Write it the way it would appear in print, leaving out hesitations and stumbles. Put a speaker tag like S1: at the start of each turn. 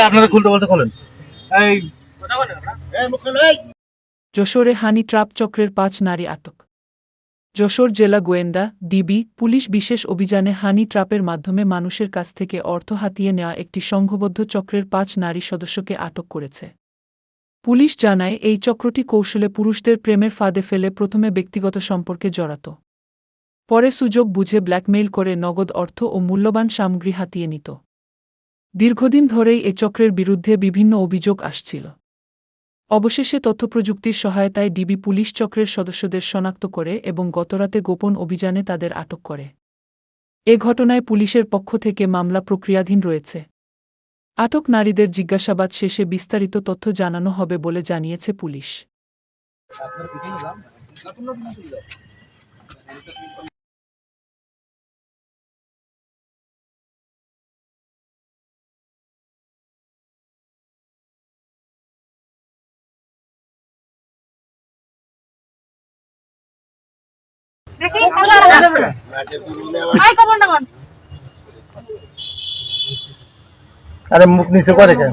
S1: আপনাদের খুলতে বলতে খোলেন।
S2: যশোরে হানি ট্রাপ চক্রের ৫ নারী আটক। যশোর জেলা গোয়েন্দা, ডিবি, পুলিশ বিশেষ অভিযানে হানি ট্রাপের মাধ্যমে মানুষের কাছ থেকে অর্থ হাতিয়ে নেওয়া একটি সংঘবদ্ধ চক্রের ৫ নারী সদস্যকে আটক করেছে। পুলিশ জানায় এই চক্রটি কৌশলে পুরুষদের প্রেমের ফাঁদে ফেলে প্রথমে ব্যক্তিগত সম্পর্কে জড়াত। পরে সুযোগ বুঝে ব্ল্যাকমেইল করে নগদ অর্থ ও মূল্যবান সামগ্রী হাতিয়ে নিত। দীর্ঘদিন ধরেই এ চক্রের বিরুদ্ধে বিভিন্ন অভিযোগ আসছিল। অবশেষে তথ্যপ্রযুক্তির সহায়তায় ডিবি পুলিশ চক্রের সদস্যদের শনাক্ত করে এবং গতরাতে গোপন অভিযানে তাদের আটক করে। এ ঘটনায় পুলিশের পক্ষ থেকে মামলা প্রক্রিয়াধীন রয়েছে। আটক নারীদের জিজ্ঞাসাবাদ শেষে বিস্তারিত তথ্য জানানো হবে বলে জানিয়েছে পুলিশ।
S1: আরে মুখ নিচে করে কেন?